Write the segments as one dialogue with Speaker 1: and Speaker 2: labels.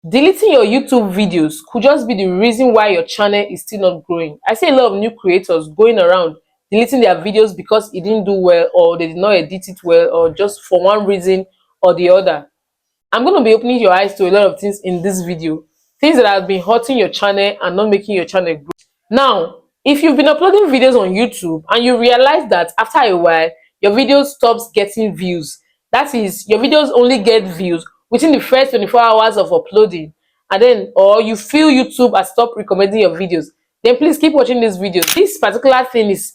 Speaker 1: Deleting your YouTube videos could just be the reason why your channel is still not growing. I see a lot of new creators going around deleting their videos because it didn't do well, or they did not edit it well, or just for one reason or the other. I'm going to be opening your eyes to a lot of things in this video, things that have been hurting your channel and not making your channel grow. Now, if you've been uploading videos on YouTube and you realize that after a while your video stops getting views, that is, your videos only get views within the first 24 hours of uploading, and then, or you feel YouTube has stopped recommending your videos, then please keep watching this video. This particular thing is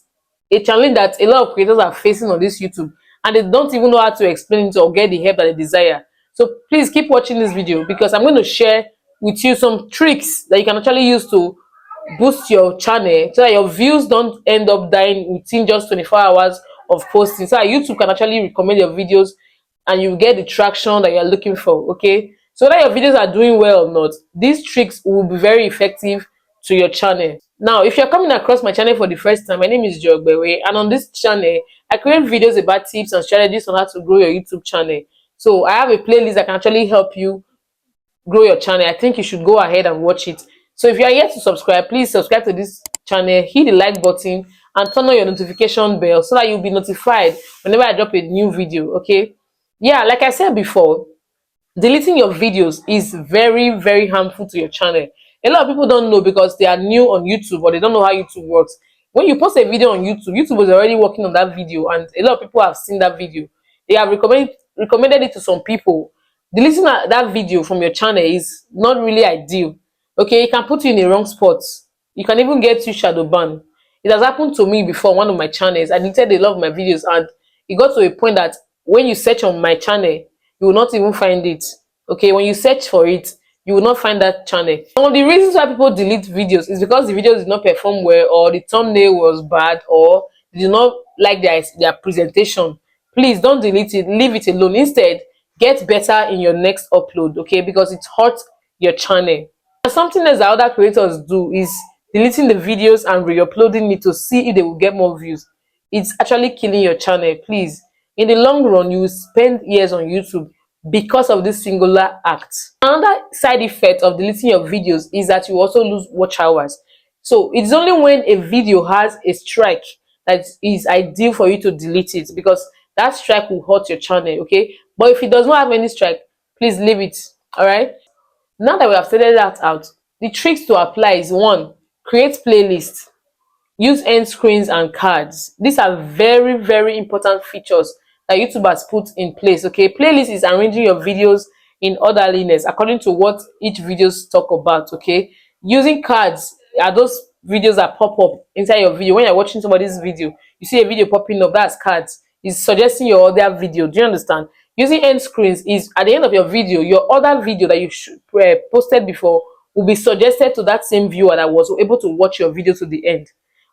Speaker 1: a challenge that a lot of creators are facing on this YouTube, and they don't even know how to explain it or get the help that they desire. So please keep watching this video, because I'm going to share with you some tricks that you can actually use to boost your channel so that your views don't end up dying within just 24 hours of posting, so that YouTube can actually recommend your videos and you get the traction that you're looking for. Okay, so that your videos are doing well or not, these tricks will be very effective to your channel. Now, if you're coming across my channel for the first time, my name is Jogbewe, and on this channel I create videos about tips and strategies on how to grow your YouTube channel. So I have a playlist that can actually help you grow your channel. I think you should go ahead and watch it. So if you are yet to subscribe, please subscribe to this channel, hit the like button, and turn on your notification bell so that you'll be notified whenever I drop a new video. Okay, yeah, like I said before, deleting your videos is very, very harmful to your channel. A lot of people don't know because they are new on YouTube, or they don't know how YouTube works. When you post a video on YouTube is already working on that video, and a lot of people have seen that video. They have recommended it to some people. Deleting that video from your channel is not really ideal. Okay, it can put you in the wrong spot. You can even get you shadow ban. It has happened to me before on one of my channels. I deleted a lot of my videos, and it got to a point that when you search on my channel, you will not even find it. Okay, when you search for it, you will not find that channel. Some of the reasons why people delete videos is because the videos did not perform well, or the thumbnail was bad, or they did not like their presentation. Please don't delete it, leave it alone. Instead, get better in your next upload, okay, because it hurts your channel. And something else that other creators do is deleting the videos and re-uploading it to see if they will get more views. It's actually killing your channel. Please, in the long run, you will spend years on YouTube because of this singular act. Another side effect of deleting your videos is that you also lose watch hours. So it's only when a video has a strike that is ideal for you to delete it, because that strike will hurt your channel. Okay, but if it does not have any strike, please leave it. All right, now that we have stated that out, the tricks to apply is: one, create playlists. Use end screens and cards. These are very, very important features that YouTube has put in place. Okay, playlist is arranging your videos in orderliness according to what each videos talk about. Okay, using cards are those videos that pop up inside your video. When you're watching somebody's video, you see a video popping up, that's cards. It's suggesting your other video. Do you understand? Using end screens is at the end of your video, your other video that you posted before will be suggested to that same viewer that was able to watch your video to the end.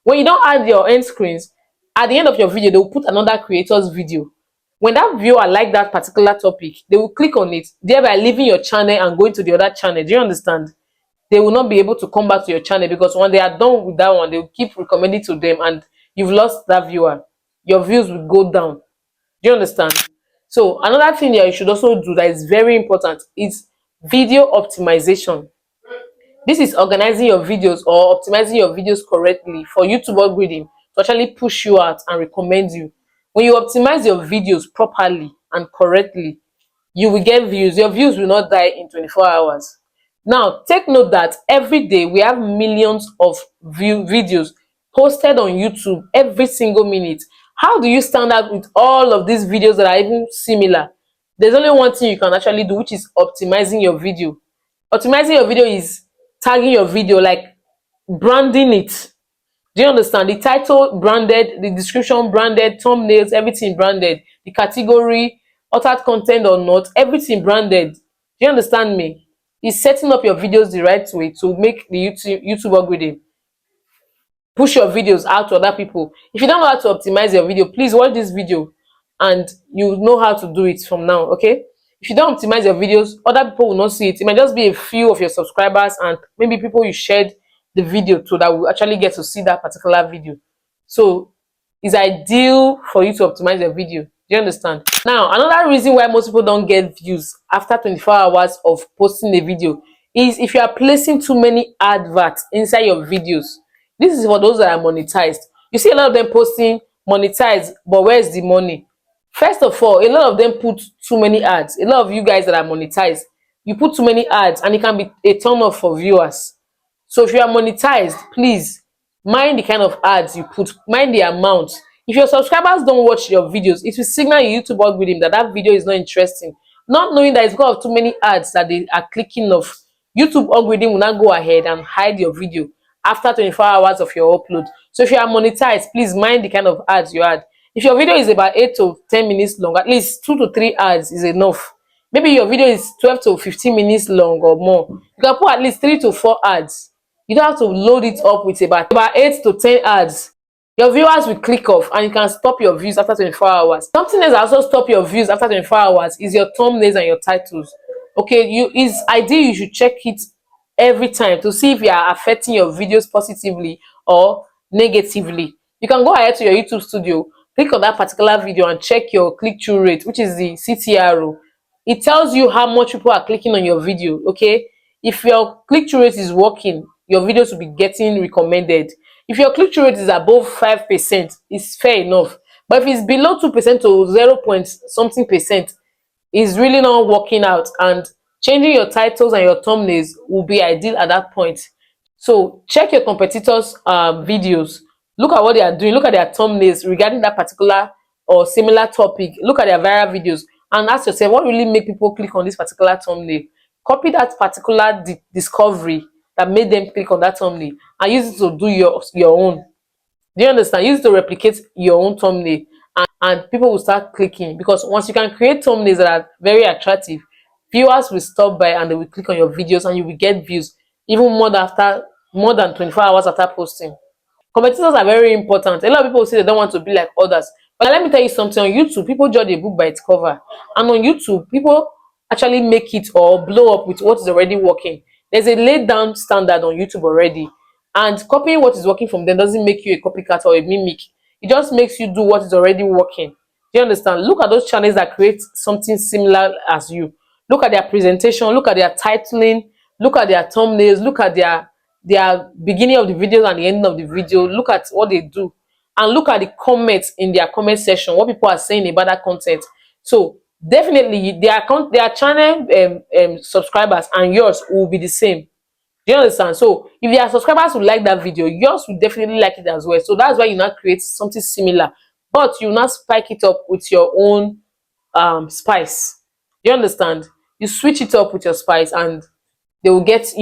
Speaker 1: When you don't add your end screens, at the end of your video, they will put another creator's video. When that viewer like that particular topic, they will click on it, thereby leaving your channel and going to the other channel. Do you understand? They will not be able to come back to your channel, because when they are done with that one, they will keep recommending to them, and you've lost that viewer. Your views will go down. Do you understand? So another thing that you should also do that is very important is video optimization. This is organizing your videos or optimizing your videos correctly for YouTube algorithm to actually push you out and recommend you. When you optimize your videos properly and correctly, you will get views. Your views will not die in 24 hours. Now, take note that every day we have millions of videos posted on YouTube every single minute. How do you stand out with all of these videos that are even similar? There's only one thing you can actually do, which is optimizing your video. Optimizing your video is tagging your video, like branding it. Do you understand? The title branded, the description branded, thumbnails, everything branded, the category, altered content or not, everything branded. Do you understand me? It's setting up your videos the right way to make the YouTube algorithm push your videos out to other people. If you don't know how to optimize your video, please watch this video and you know how to do it from now. Okay, if you don't optimize your videos, other people will not see it. It might just be a few of your subscribers and maybe people you shared the video to that will actually get to see that particular video. So it's ideal for you to optimize your video. Do You understand? Now, another reason why most people don't get views after 24 hours of posting a video is if you are placing too many adverts inside your videos. This is for those that are monetized. You see a lot of them posting monetized, but where's the money? First of all, a lot of them put too many ads. A lot of you guys that are monetized, you put too many ads and it can be a turn off for viewers. So if you are monetized, please mind the kind of ads you put, mind the amount. If your subscribers don't watch your videos, it will signal your YouTube algorithm that that video is not interesting. Not knowing that it's because of too many ads that they are clicking off, YouTube algorithm will not go ahead and hide your video after 24 hours of your upload. So if you are monetized, please mind the kind of ads you add. If your video is about 8 to 10 minutes long, at least 2 to 3 ads is enough. Maybe your video is 12 to 15 minutes long or more. You can put at least 3 to 4 ads. You don't have to load it up with about 8 to 10 ads. Your viewers will click off and you can stop your views after 24 hours. Something else that also stop your views after 24 hours is your thumbnails and your titles. Okay, it's ideal you should check it every time to see if you are affecting your videos positively or negatively. You can go ahead to your YouTube studio, click on that particular video and check your click-through rate, which is the CTRO. It tells you how much people are clicking on your video. Okay, if your click-through rate is working, your videos will be getting recommended. If your click-through rate is above 5%, it's fair enough. But if it's below 2% to 0 point something percent, it's really not working out, and changing your titles and your thumbnails will be ideal at that point. So check your competitors' videos. Look at what they are doing. Look at their thumbnails regarding that particular or similar topic. Look at their viral videos and ask yourself, what really make people click on this particular thumbnail? Copy that particular discovery that made them click on that thumbnail and use it to do your own. Do you understand? Use it to replicate your own thumbnail, and people will start clicking, because once you can create thumbnails that are very attractive, viewers will stop by and they will click on your videos and you will get views even more than 24 hours after posting. Competitors are very important. A lot of people say they don't want to be like others. But let me tell you something. On YouTube, people judge a book by its cover. And on YouTube, people actually make it or blow up with what is already working. There's a laid down standard on YouTube already. And copying what is working from them doesn't make you a copycat or a mimic. It just makes you do what is already working. Do you understand? Look at those channels that create something similar as you. Look at their presentation. Look at their titling. Look at their thumbnails. Look at their beginning of the video and the ending of the video. Look at what they do, and look at the comments in their comment section, what people are saying about that content. So definitely their channel subscribers and yours will be the same. Do you understand? So if their subscribers will like that video, yours will definitely like it as well. So that's why you now create something similar, but you now spike it up with your own spice. Do you understand? You switch it up with your spice and you will get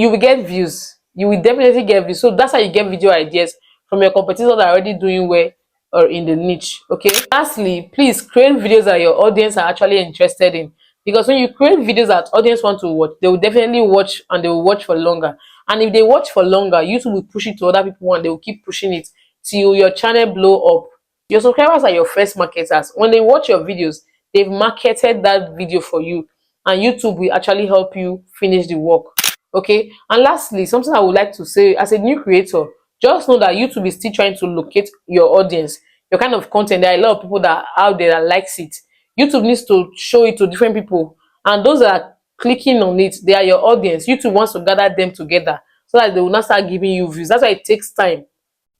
Speaker 1: views. You will definitely get views. So that's how you get video ideas from your competitors that are already doing well or in the niche. Okay, lastly, please create videos that your audience are actually interested in, because when you create videos that audience want to watch, they will definitely watch, and they will watch for longer. And if they watch for longer, YouTube will push it to other people and they will keep pushing it till your channel blow up. Your subscribers are your first marketers. When they watch your videos, they've marketed that video for you, and YouTube will actually help you finish the work. Okay, and lastly, something I would like to say as a new creator, just know that YouTube is still trying to locate your audience, your kind of content. There are a lot of people that are out there that likes it. YouTube needs to show it to different people, and those that are clicking on it, they are your audience. YouTube wants to gather them together so that they will not start giving you views. That's why it takes time.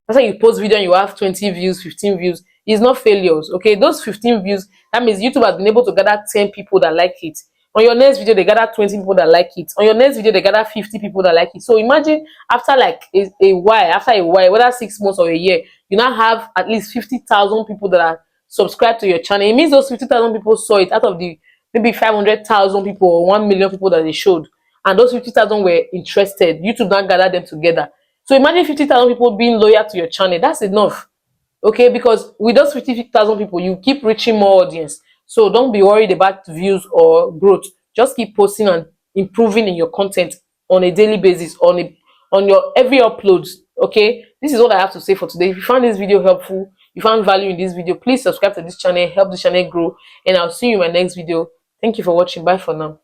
Speaker 1: That's why you post video and you have 20 views, 15 views. It's not failures. Okay, those 15 views, that means YouTube has been able to gather 10 people that like it. On your next video, they gather 20 people that like it. On your next video, they gather 50 people that like it. So imagine after like a while, whether 6 months or a year, you now have at least 50,000 people that are subscribed to your channel. It means those 50,000 people saw it out of the maybe 500,000 people or 1 million people that they showed. And those 50,000 were interested. YouTube now gathered them together. So imagine 50,000 people being loyal to your channel. That's enough. Okay, because with those 50,000 people, you keep reaching more audience. So don't be worried about views or growth. Just keep posting and improving in your content on a daily basis, on your every upload. Okay, this is what I have to say for today. If you found this video helpful, you found value in this video, please subscribe to this channel, help the channel grow, and I'll see you in my next video. Thank you for watching. Bye for now.